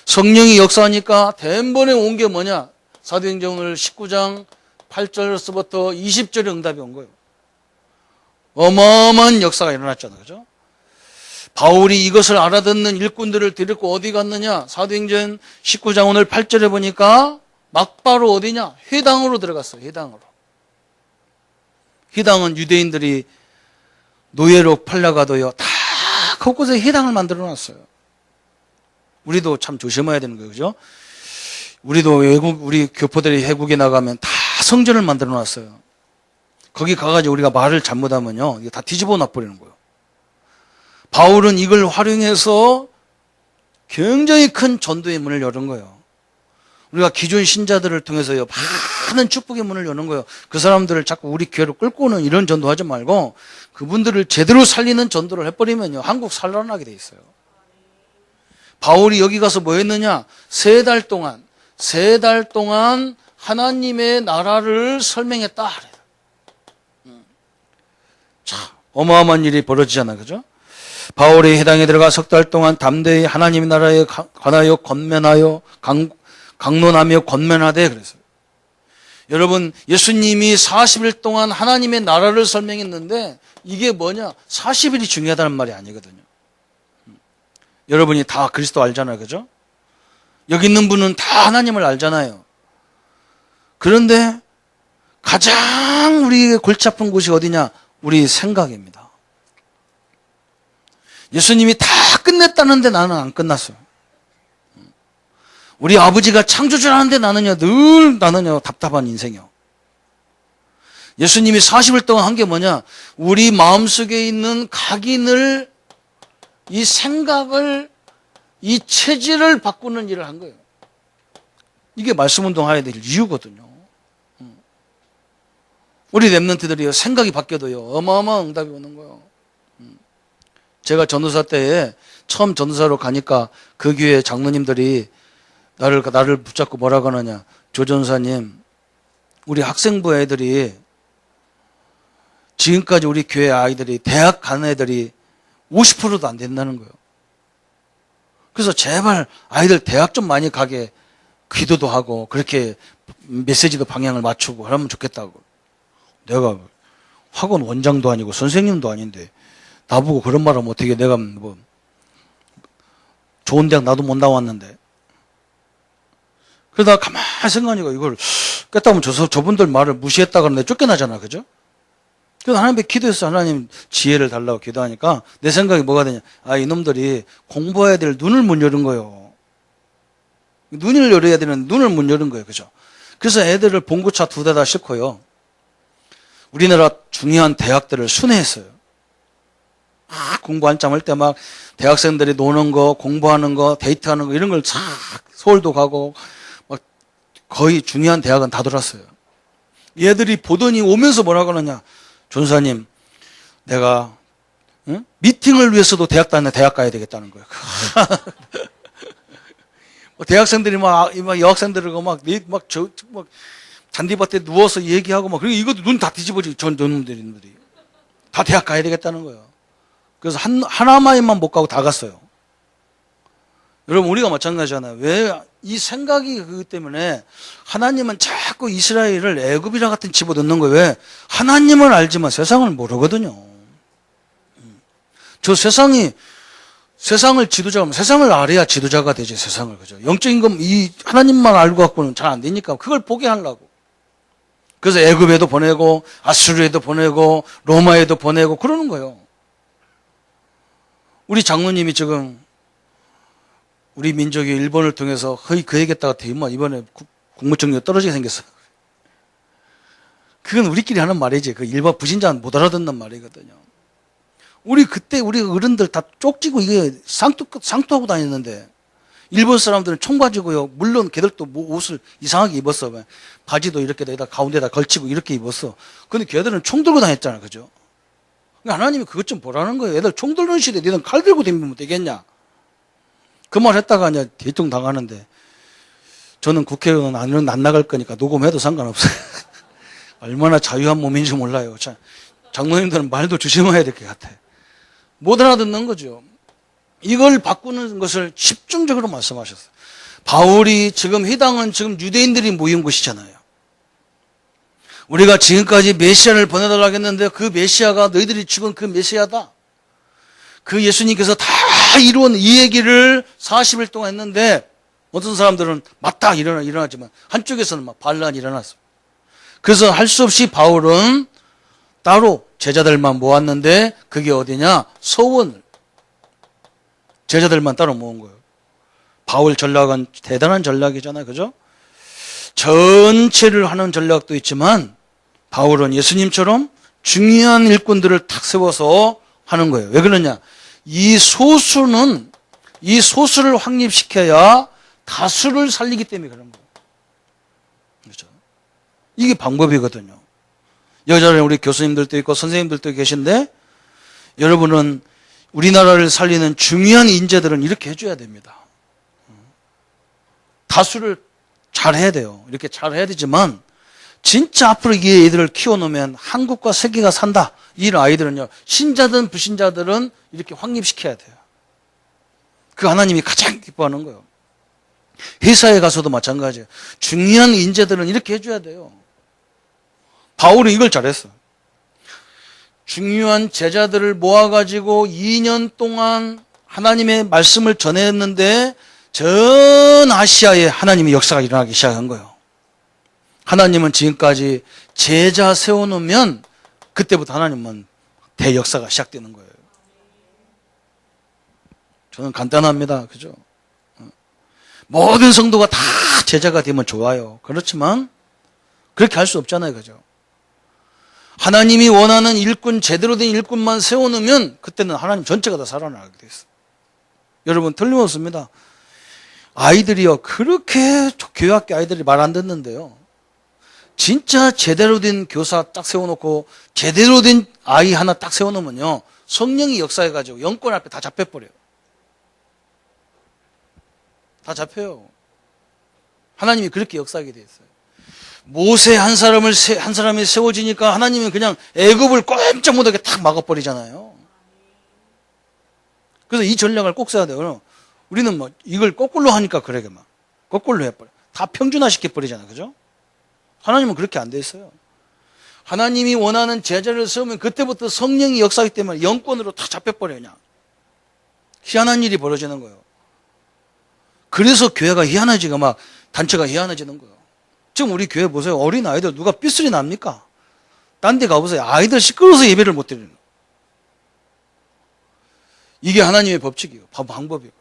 성령이 역사하니까 대번에 온 게 뭐냐? 사도행전 오늘 19장 8절에서부터 20절의 응답이 온 거예요. 어마어마한 역사가 일어났잖아요. 그죠? 바울이 이것을 알아듣는 일꾼들을 데리고 어디 갔느냐? 사도행전 19장 오늘 8절에 보니까 막바로 어디냐? 회당으로 들어갔어요. 회당으로. 회당은 유대인들이 노예로 팔려가도요, 다 곳곳에 회당을 만들어 놨어요. 우리도 참 조심해야 되는 거예요. 그죠? 우리도 우리 교포들이 외국에 나가면 다 성전을 만들어 놨어요. 거기 가가지고 우리가 말을 잘못하면요, 이거 다 뒤집어 놔버리는 거예요. 바울은 이걸 활용해서 굉장히 큰 전도의 문을 여는 거예요. 우리가 기존 신자들을 통해서요, 많은 축복의 문을 여는 거예요. 그 사람들을 자꾸 우리 교회로 끌고 오는 이런 전도하지 말고 그분들을 제대로 살리는 전도를 해버리면요, 한국 살아나게 돼 있어요. 바울이 여기 가서 뭐 했느냐? 3달 동안 하나님의 나라를 설명했다. 참 어마어마한 일이 벌어지잖아, 그죠? 바울이 해당에 들어가 3달 동안 담대히 하나님의 나라에 관하여 권면하여 강론하며 권면하되 그랬어요. 여러분, 예수님이 40일 동안 하나님의 나라를 설명했는데 이게 뭐냐? 40일이 중요하다는 말이 아니거든요. 여러분이 다 그리스도 알잖아요, 그죠? 여기 있는 분은 다 하나님을 알잖아요. 그런데 가장 우리에게 골치 아픈 곳이 어디냐? 우리 생각입니다. 예수님이 다 끝냈다는데 나는 안 끝났어요. 우리 아버지가 창조주라는데 나는요 답답한 인생이요. 예수님이 40일 동안 한 게 뭐냐? 우리 마음속에 있는 각인을, 이 생각을, 이 체질을 바꾸는 일을 한 거예요. 이게 말씀운동 해야 될 이유거든요. 우리 랩런트들이요, 생각이 바뀌어도요, 어마어마한 응답이 오는 거예요. 제가 전도사 때에 처음 전도사로 가니까 그 교회 장로님들이 나를 붙잡고 뭐라고 하느냐. 조 전사님, 우리 학생부 애들이 지금까지 우리 교회 아이들이 대학 가는 애들이 50%도 안 된다는 거예요. 그래서 제발 아이들 대학 좀 많이 가게 기도도 하고 그렇게 메시지도 방향을 맞추고 하면 좋겠다고. 내가 학원 원장도 아니고 선생님도 아닌데 나보고 그런 말 하면 어떻게, 내가 뭐 좋은 대학 나도 못 나왔는데. 그러다가 가만히 생각하니까 이걸 깼다면 저분들 말을 무시했다 그러는데 쫓겨나잖아, 그죠? 그래서 하나님께 기도했어. 하나님 지혜를 달라고 기도하니까 내 생각이 뭐가 되냐? 아, 이놈들이 공부해야 될 눈을 못 열은 거예요. 눈을 열어야 되는 눈을 못 열은 거예요, 그죠? 그래서 애들을 봉고차 2대 다 싣고요, 우리나라 중요한 대학들을 순회했어요. 공부 한참 할 때 막 대학생들이 노는 거, 공부하는 거, 데이트하는 거 이런 걸 싹 서울도 가고 막 거의 중요한 대학은 다 돌았어요. 얘들이 보더니 오면서 뭐라고 하느냐? 전사님, 내가 미팅을 위해서도 대학 가야 되겠다는 거예요. 대학생들이 막 여학생들하고 막 잔디밭에 누워서 얘기하고 막, 그리고 이것도 눈 다 뒤집어지고 저놈들이 다 대학 가야 되겠다는 거예요. 그래서 하나만만 못 가고 다 갔어요. 여러분, 우리가 마찬가지잖아요. 왜 이 생각이 그것 때문에 하나님은 자꾸 이스라엘을 애굽이랑 같은 집어넣는 거예요. 왜? 하나님은 알지만 세상을 모르거든요. 저 세상을 지도자가, 세상을 알아야 지도자가 되지, 세상을. 그죠? 영적인 건 이 하나님만 알고 갖고는 잘 안 되니까 그걸 보게 하려고. 그래서 애굽에도 보내고, 아수르에도 보내고, 로마에도 보내고, 그러는 거예요. 우리 장로님이 지금 우리 민족이 일본을 통해서 거의 그 얘기했다가 이번에 국무총리가 떨어지게 생겼어요. 그건 우리끼리 하는 말이지. 그 일반 부신자는 못 알아듣는 말이거든요. 우리 어른들 다 쪽지고 이게 상투하고 다녔는데, 일본 사람들은 총 가지고요, 물론 걔들도 옷을 이상하게 입었어. 바지도 이렇게 가운데다 걸치고 이렇게 입었어. 근데 걔들은 총 들고 다녔잖아, 그죠? 하나님이 그것 좀 보라는 거예요. 애들 총 들는 시대에 너희는 칼 들고 다니면 되겠냐? 그 말 했다가 이제 대통 당하는데, 저는 국회의원 안 나갈 거니까 녹음해도 상관없어요. 얼마나 자유한 몸인지 몰라요. 장로님들은 말도 조심해야 될 것 같아. 못 알아듣는 거죠. 이걸 바꾸는 것을 집중적으로 말씀하셨어요. 바울이 지금 회당은 지금 유대인들이 모인 곳이잖아요. 우리가 지금까지 메시아를 보내달라고 했는데 그 메시아가 너희들이 죽은 그 메시아다. 그 예수님께서 다 이루은 이 얘기를 40일 동안 했는데 어떤 사람들은 맞다 일어나지만 한쪽에서는 막 반란이 일어났어요. 그래서 할 수 없이 바울은 따로 제자들만 모았는데 그게 어디냐? 서원을. 제자들만 따로 모은 거예요. 바울 전략은 대단한 전략이잖아요. 그죠? 전체를 하는 전략도 있지만 바울은 예수님처럼 중요한 일꾼들을 탁 세워서 하는 거예요. 왜 그러냐? 이 소수를 확립시켜야 다수를 살리기 때문에 그런 거예요. 그렇죠? 이게 방법이거든요. 여자는 우리 교수님들도 있고 선생님들도 계신데, 여러분은 우리나라를 살리는 중요한 인재들은 이렇게 해줘야 됩니다. 다수를 잘해야 돼요. 이렇게 잘해야 되지만 진짜 앞으로 이 애들을 키워놓으면 한국과 세계가 산다. 이런 아이들은요, 신자든 불신자들은 이렇게 확립시켜야 돼요. 그 하나님이 가장 기뻐하는 거예요. 회사에 가서도 마찬가지예요. 중요한 인재들은 이렇게 해줘야 돼요. 바울이 이걸 잘했어. 중요한 제자들을 모아가지고 2년 동안 하나님의 말씀을 전했는데 전 아시아에 하나님의 역사가 일어나기 시작한 거예요. 하나님은 지금까지 제자 세워놓으면 그때부터 하나님은 대역사가 시작되는 거예요. 저는 간단합니다. 그죠? 모든 성도가 다 제자가 되면 좋아요. 그렇지만 그렇게 할 수 없잖아요. 그죠? 하나님이 원하는 일꾼, 제대로 된 일꾼만 세워놓으면 그때는 하나님 전체가 다 살아나게 돼 있어요. 여러분 틀림없습니다. 아이들이요, 그렇게 교회학교 아이들이 말 안 듣는데요, 진짜 제대로 된 교사 딱 세워놓고 제대로 된 아이 하나 딱 세워놓으면요, 성령이 역사해가지고 영권 앞에 다 잡혀버려요. 다 잡혀요. 하나님이 그렇게 역사하게 돼 있어요. 모세 한 사람이 세워지니까 하나님은 그냥 애굽을 꼼짝 못하게 탁 막아버리잖아요. 그래서 이 전략을 꼭 써야 돼요. 우리는 뭐 이걸 거꾸로 하니까 그러게 막 거꾸로 해버려. 다 평준화 시켜버리잖아요. 그죠? 하나님은 그렇게 안 돼 있어요. 하나님이 원하는 제자를 세우면 그때부터 성령이 역사하기 때문에 영권으로 다 잡혀버려요. 그냥. 희한한 일이 벌어지는 거예요. 그래서 교회가 희한해지고 막 단체가 희한해지는 거예요. 지금 우리 교회 보세요. 어린 아이들 누가 삐슬이 납니까? 딴 데 가보세요. 아이들 시끄러워서 예배를 못 드리는 거예요. 이게 하나님의 법칙이에요. 방법이거든.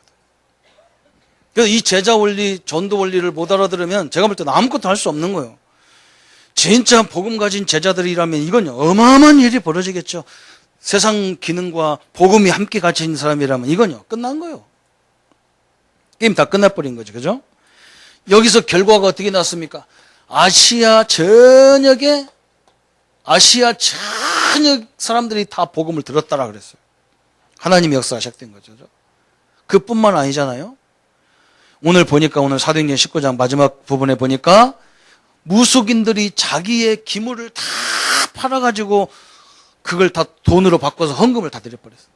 그래서 이 제자 원리, 전도 원리를 못 알아들으면 제가 볼 때는 아무것도 할 수 없는 거예요. 진짜 복음 가진 제자들이라면 이건 어마어마한 일이 벌어지겠죠. 세상 기능과 복음이 함께 같이 있는 사람이라면 이건요, 끝난 거예요. 게임 다 끝나버린 거죠. 그죠? 여기서 결과가 어떻게 났습니까? 아시아 전역 사람들이 다 복음을 들었다라 그랬어요. 하나님의 역사가 시작된 거죠. 그뿐만 아니잖아요. 오늘 보니까 오늘 사도행전 19장 마지막 부분에 보니까 무속인들이 자기의 기물을 다 팔아가지고 그걸 다 돈으로 바꿔서 헌금을 다 드려버렸어요.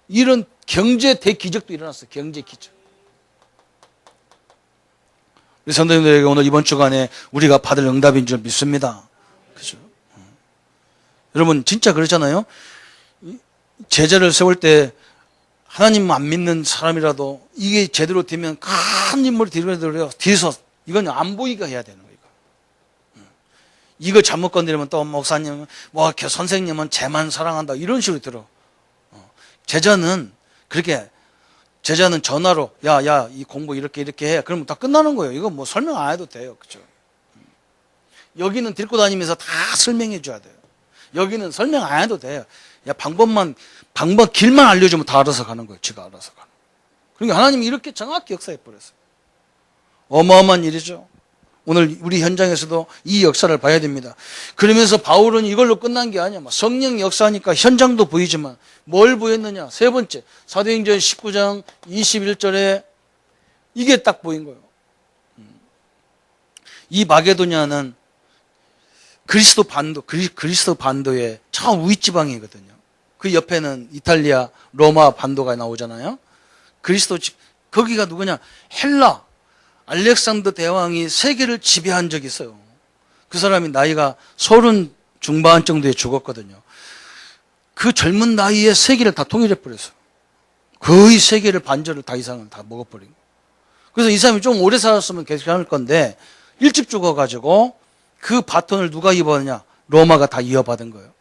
이런 경제 대기적도 일어났어요. 경제 기적. 우리 성도님들에게 오늘 이번 주간에 우리가 받을 응답인 줄 믿습니다. 그죠? 여러분 진짜 그렇잖아요. 제자를 세울 때 하나님 안 믿는 사람이라도 이게 제대로 되면 큰 인물이 뒤에서 이건 안 보이게 해야 되는 거예요. 이거 잘못 건드리면 또 목사님, 뭐 선생님은 쟤만 사랑한다 이런 식으로 들어. 제자는 전화로 야 이 공부 이렇게 해. 그러면 다 끝나는 거예요. 이거 뭐 설명 안 해도 돼요. 그죠? 여기는 데리고 다니면서 다 설명해 줘야 돼요. 여기는 설명 안 해도 돼요. 야 길만 알려주면 다 알아서 가는 거예요. 지가 알아서 가는. 그러니까 하나님이 이렇게 정확히 역사해 버렸어요. 어마어마한 일이죠. 오늘 우리 현장에서도 이 역사를 봐야 됩니다. 그러면서 바울은 이걸로 끝난 게 아니야. 성령 역사하니까 현장도 보이지만 뭘 보였느냐? 세 번째, 사도행전 19장 21절에 이게 딱 보인 거예요. 이 마게도냐는 그리스 반도의 저 우윗지방이거든요. 그 옆에는 이탈리아, 로마 반도가 나오잖아요. 거기가 누구냐? 헬라. 알렉산더 대왕이 세계를 지배한 적이 있어요. 그 사람이 나이가 30 중반 정도에 죽었거든요. 그 젊은 나이에 세계를 다 통일해버렸어요. 거의 세계를 반절을 다 이상을 다 먹어버린 거예요. 그래서 이 사람이 좀 오래 살았으면 괜찮을 건데 일찍 죽어가지고 그 바톤을 누가 이어받느냐? 로마가 다 이어받은 거예요.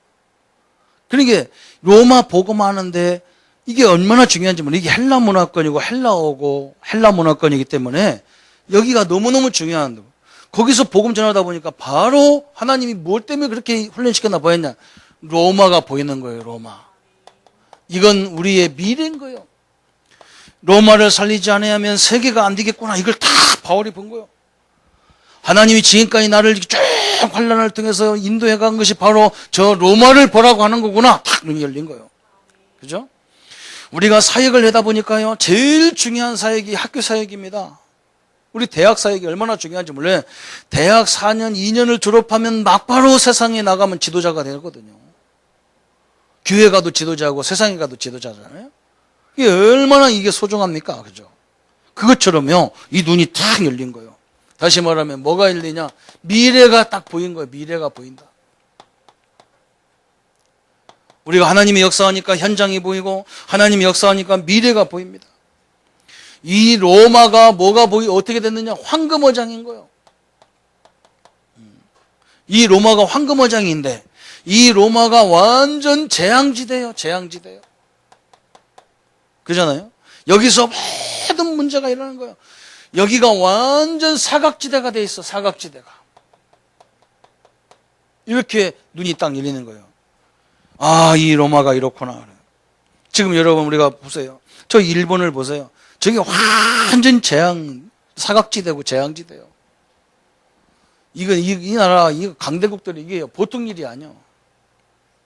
그러니까 로마 복음하는데 이게 얼마나 중요한지 모르겠어요. 이게 헬라 문화권이고 헬라어고 헬라 문화권이기 때문에 여기가 너무너무 중요한 거기서 복음 전하다 보니까 바로 하나님이 뭘 때문에 그렇게 훈련시켰나 보였냐? 로마가 보이는 거예요. 로마. 이건 우리의 미래인 거예요. 로마를 살리지 않으면 세계가 안 되겠구나. 이걸 다 바울이 본 거예요. 하나님이 지금까지 나를 쭉 환난을 통해서 인도해 간 것이 바로 저 로마를 보라고 하는 거구나. 탁 눈이 열린 거예요. 그죠? 우리가 사역을 하다 보니까요, 제일 중요한 사역이 학교 사역입니다. 우리 대학 사역이 얼마나 중요한지 몰라요. 대학 4년, 2년을 졸업하면 막바로 세상에 나가면 지도자가 되거든요. 교회 가도 지도자고 세상에 가도 지도자잖아요. 이게 얼마나 이게 소중합니까? 그죠? 그것처럼요, 이 눈이 탁 열린 거예요. 다시 말하면 뭐가 열리냐? 미래가 딱 보인 거예요. 미래가 보인다. 우리가 하나님의 역사하니까 현장이 보이고 하나님의 역사하니까 미래가 보입니다. 이 로마가 어떻게 됐느냐? 황금어장인 거예요. 이 로마가 황금어장인데 이 로마가 완전 재앙지대예요. 재앙지대예요. 그잖아요. 여기서 모든 문제가 일어나는 거예요. 여기가 완전 사각지대가 돼 있어. 사각지대가. 이렇게 눈이 딱 열리는 거예요. 아, 이 로마가 이렇구나. 지금 여러분 우리가 보세요. 저 일본을 보세요. 저게 완전 재앙, 사각지대고 재앙지대요. 이 나라, 이 강대국들이 이게 보통 일이 아니요.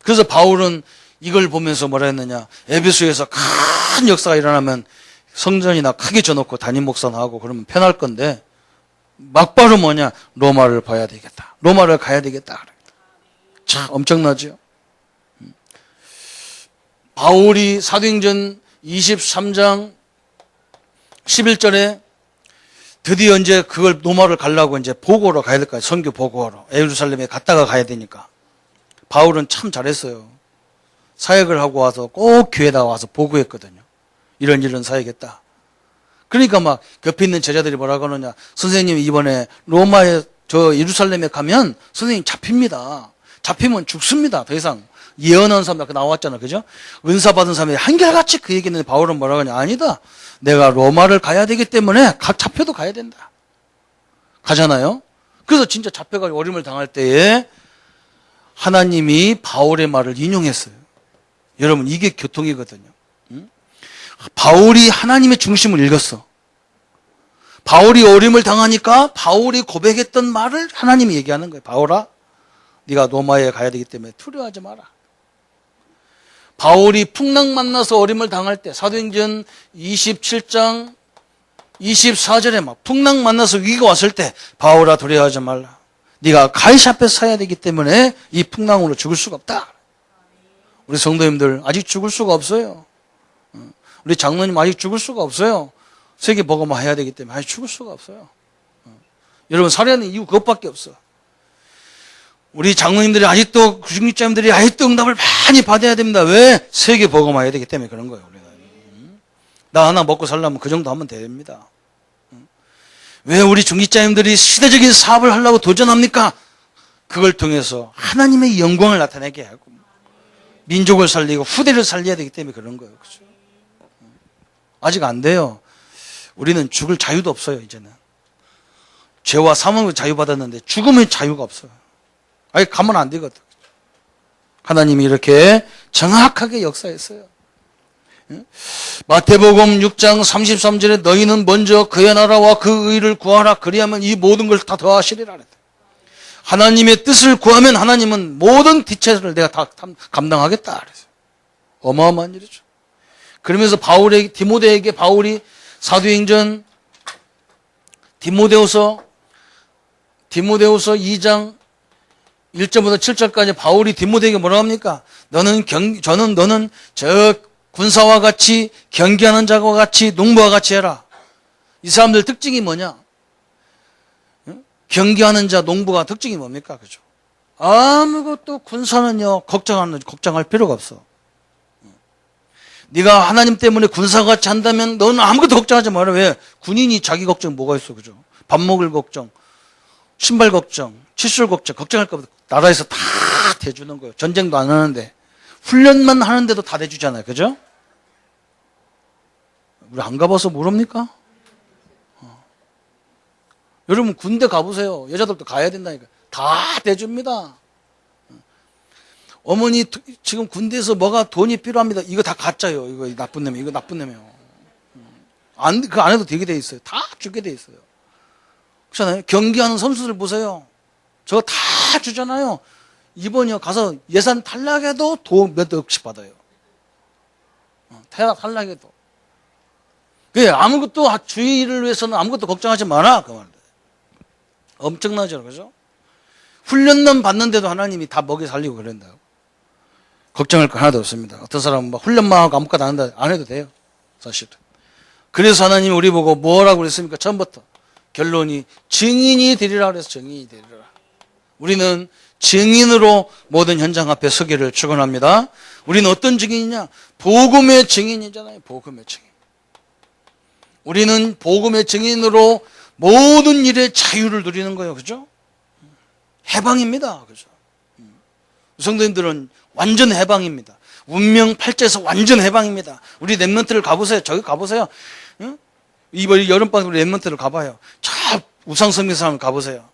그래서 바울은 이걸 보면서 뭐라 했느냐. 에베소에서 큰 역사가 일어나면 성전이나 크게 져놓고 담임 목사나 하고 그러면 편할 건데 막바로 뭐냐. 로마를 봐야 되겠다. 로마를 가야 되겠다. 참 엄청나죠. 바울이 사도행전 23장 11절에 드디어 이제 그걸 로마를 가려고 이제 보고로 가야 될 거예요. 선교 보고로. 예루살렘에 갔다가 가야 되니까. 바울은 참 잘했어요. 사역을 하고 와서 꼭 교회에다 와서 보고했거든요. 이런 사역했다. 그러니까 막 옆에 있는 제자들이 뭐라고 하느냐. 선생님 이번에 로마에 예루살렘에 가면 선생님 잡힙니다. 잡히면 죽습니다. 더 이상. 예언한 사람 아까 나왔잖아. 그죠? 은사 받은 사람이 한결같이 그 얘기했는데 바울은 뭐라고 하냐. 아니다. 내가 로마를 가야 되기 때문에 잡혀도 가야 된다. 가잖아요. 그래서 진짜 잡혀가지고 어림을 당할 때에 하나님이 바울의 말을 인용했어요. 여러분 이게 교통이거든요. 바울이 하나님의 중심을 읽었어. 바울이 어림을 당하니까 바울이 고백했던 말을 하나님이 얘기하는 거예요. 바울아, 네가 로마에 가야 되기 때문에 두려워하지 마라. 바울이 풍랑 만나서 어림을 당할 때 사도행전 27장 24절에 막 풍랑 만나서 위기가 왔을 때 바울아 두려워하지 말라. 네가 가이사 앞에 서야 되기 때문에 이 풍랑으로 죽을 수가 없다. 우리 성도님들 아직 죽을 수가 없어요. 우리 장로님 아직 죽을 수가 없어요. 세계 복음화 해야 되기 때문에 아직 죽을 수가 없어요. 여러분 살아야 이유 그것밖에 없어. 우리 장로님들이 아직도 중직자님들이 아직도 응답을 많이 받아야 됩니다. 왜? 세계 복음화 해야 되기 때문에 그런 거예요. 우리가. 나 하나 먹고 살려면 그 정도 하면 됩니다. 왜 우리 중직자님들이 시대적인 사업을 하려고 도전합니까? 그걸 통해서 하나님의 영광을 나타내게 하고 민족을 살리고 후대를 살려야 되기 때문에 그런 거예요. 그렇죠? 아직 안 돼요. 우리는 죽을 자유도 없어요. 이제는 죄와 사망을 자유받았는데 죽음의 자유가 없어요. 아니 가면 안 되거든. 하나님이 이렇게 정확하게 역사했어요. 마태복음 6장 33절에 너희는 먼저 그의 나라와 그 의를 구하라. 그리하면 이 모든 걸 다 더하시리라. 하나님의 뜻을 구하면 하나님은 모든 뒷채를 내가 다 감당하겠다. 그래서 어마어마한 일이죠. 그러면서 디모데에게 바울이 사도행전 디모데후서 2장 1절부터 7절까지 바울이 디모데에게 뭐라고 합니까? 너는 저 군사와 같이 경계하는 자와 같이 농부와 같이 해라. 이 사람들 특징이 뭐냐? 경계하는 자, 농부가 특징이 뭡니까? 그죠? 아무것도 군사는요, 걱정할 필요가 없어. 네가 하나님 때문에 군사같이 한다면 너는 아무것도 걱정하지 마라. 왜? 군인이 자기 걱정 뭐가 있어, 그죠? 밥 먹을 걱정, 신발 걱정, 칫솔 걱정할 거 나라에서 다 대주는 거예요. 전쟁도 안 하는데. 훈련만 하는데도 다 대주잖아요. 그죠? 우리 안 가봐서 모릅니까? 여러분 군대 가보세요. 여자들도 가야 된다니까. 다 대줍니다. 어머니 지금 군대에서 뭐가 돈이 필요합니다. 이거 다 가짜요. 이거 나쁜 놈이요. 그 안에도 되게 돼 있어요. 다 주게 돼 있어요. 그렇잖아요. 경기하는 선수들 보세요. 저거 다 주잖아요. 이번에 가서 예산 탈락해도 돈 몇 억씩 받아요. 탈락해도. 아무것도 주의를 위해서는 아무것도 걱정하지 마라. 그 말. 엄청나죠, 그죠? 훈련만 받는데도 하나님이 다 먹여 살리고 그런다고. 걱정할 거 하나도 없습니다. 어떤 사람은 막 훈련만 하고 아무것도 안 해도 돼요. 사실은. 그래서 하나님이 우리 보고 뭐라고 그랬습니까? 처음부터. 결론이 증인이 되리라 그래서 증인이 되리라. 우리는 증인으로 모든 현장 앞에 서기를 축원합니다. 우리는 어떤 증인이냐? 복음의 증인이잖아요. 복음의 증인. 우리는 복음의 증인으로 모든 일에 자유를 누리는 거예요. 그죠? 해방입니다. 그죠? 성도님들은 완전 해방입니다. 운명 팔자에서 완전 해방입니다. 우리 랩런트를 가보세요. 저기 가보세요. 응? 이번 여름방학 우리 랩런트를 가봐요. 저 우상성민 사람 가보세요.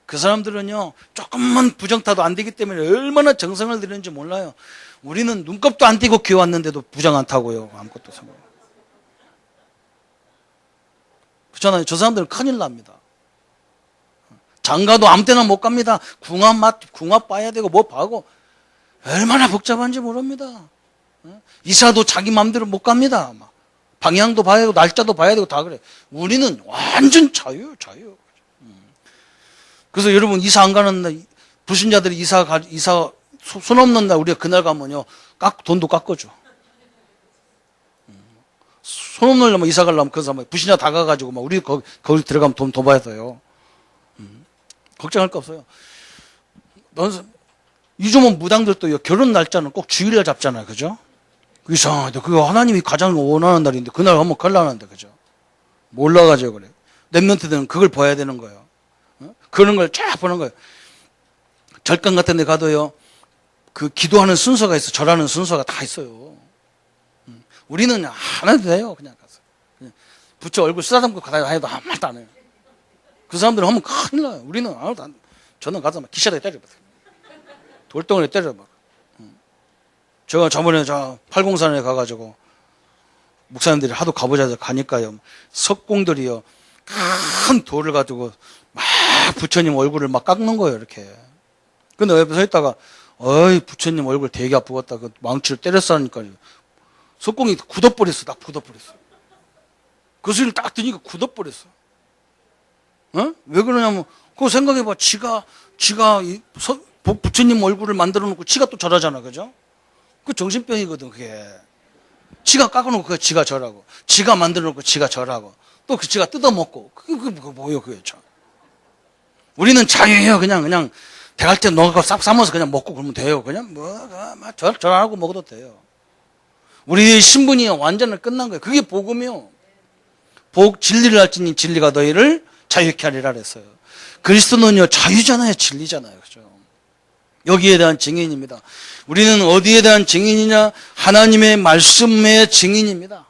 그 사람들은요, 조금만 부정타도 안 되기 때문에 얼마나 정성을 들이는지 몰라요. 우리는 눈곱도 안 띄고 교회 왔는데도 부정 안 타고요. 아무것도 생각. 그렇잖아요. 저 사람들은 큰일 납니다. 장가도 아무 때나 못 갑니다. 궁합 봐야 되고 뭐 봐고 얼마나 복잡한지 모릅니다. 이사도 자기 마음대로 못 갑니다. 방향도 봐야 되고 날짜도 봐야 되고 다 그래. 우리는 완전 자유. 그래서 여러분 이사 안 가는 날, 불신자들이 이사 손 없는 날 우리가 그날 가면요 돈도 깎아줘. 손 없는 날만 이사 가려면 그 사람 불신자 다 가가지고 막 우리 거기 들어가면 돈 더 받아야 돼요. 걱정할 거 없어요. 요즘은 무당들도 결혼 날짜는 꼭 주일날 잡잖아요. 그죠? 이상하다. 그거 하나님이 가장 원하는 날인데 그날 한번 갈라는데 그죠? 몰라가지고 그래. 랩런트들은 그걸 봐야 되는 거예요. 그런 걸 쫙 보는 거예요. 절간 같은 데 가도요. 그 기도하는 순서가 있어. 절하는 순서가 다 있어요. 우리는 안 해도 돼요. 그냥 가서. 부처 얼굴 쓰다듬고 가다 해도 아무 말도 안 해요. 그 사람들은 하면 큰일 나요. 우리는 아무도 안 해. 저는 가서 막 기차에 때려버려요. 돌덩이에 때려버려요. 제가 저번에 팔공산에 가가지고 목사님들이 하도 가보자 해서 가니까요. 석공들이요. 큰 돌을 가지고 막 부처님 얼굴을 막 깎는 거예요. 이렇게. 근데 옆에 서 있다가 어이 부처님 얼굴 되게 아프겠다. 그 망치를 때렸으니까요. 석공이 굳어버렸어. 딱 굳어버렸어. 그 소리를 딱 듣니까 굳어버렸어. 왜 그러냐면 그거 생각해봐. 지가 부처님 얼굴을 만들어 놓고 지가 또 절하잖아. 그죠? 그 정신병이거든. 그게. 지가 깎아놓고 그게 지가 절하고 지가 만들어 놓고 지가 절하고 또 그 지가 뜯어먹고 그게 뭐예요. 그게 참. 우리는 자유해요. 그냥 대갈 때 넣어서 싹 삶아서 그냥 먹고 그러면 돼요. 그냥 절 안 하고 먹어도 돼요. 우리 신분이 완전히 끝난 거예요. 그게 복음이요. 진리를 알지니 진리가 너희를 자유케 하리라 그랬어요. 그리스도는요 자유잖아요. 진리잖아요. 그죠? 여기에 대한 증인입니다. 우리는 어디에 대한 증인이냐? 하나님의 말씀의 증인입니다.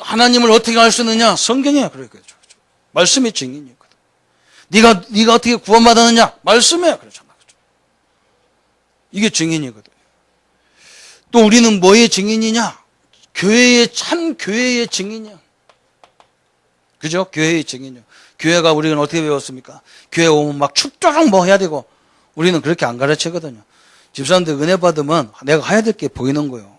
하나님을 어떻게 알 수 있느냐? 성경이야. 그렇죠. 말씀의 증인이거든. 네가 어떻게 구원받았느냐? 말씀이야. 그렇잖아. 그렇죠? 이게 증인이거든. 또 우리는 뭐의 증인이냐? 참 교회의 증인이야. 그죠? 교회의 증인이요. 교회가 우리는 어떻게 배웠습니까? 교회 오면 막 춥도록 뭐 해야 되고 우리는 그렇게 안 가르치거든요. 집사람들 은혜 받으면 내가 해야 될 게 보이는 거예요.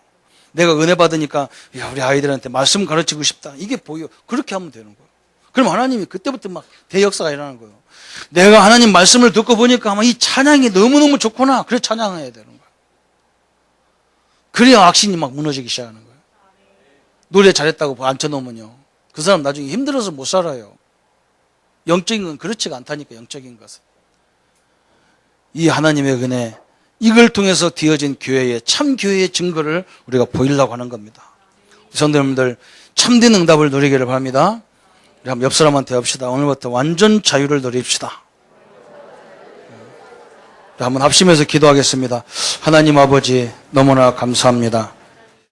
내가 은혜 받으니까 야 우리 아이들한테 말씀 가르치고 싶다. 이게 보여. 그렇게 하면 되는 거예요. 그럼 하나님이 그때부터 막 대역사가 일어나는 거예요. 내가 하나님 말씀을 듣고 보니까 아마 이 찬양이 너무너무 좋구나. 그래 찬양해야 되는 거예요. 그래야 악신이 막 무너지기 시작하는 거예요. 노래 잘했다고 앉혀놓으면요. 그 사람 나중에 힘들어서 못 살아요. 영적인 건 그렇지가 않다니까. 영적인 것은. 이 하나님의 은혜 이걸 통해서 뒤어진 교회의 참 교회의 증거를 우리가 보이려고 하는 겁니다. 성도님들 참된 응답을 누리기를 바랍니다. 우리 한번 옆 사람한테 합시다. 오늘부터 완전 자유를 누립시다. 한번 합심해서 기도하겠습니다. 하나님 아버지 너무나 감사합니다.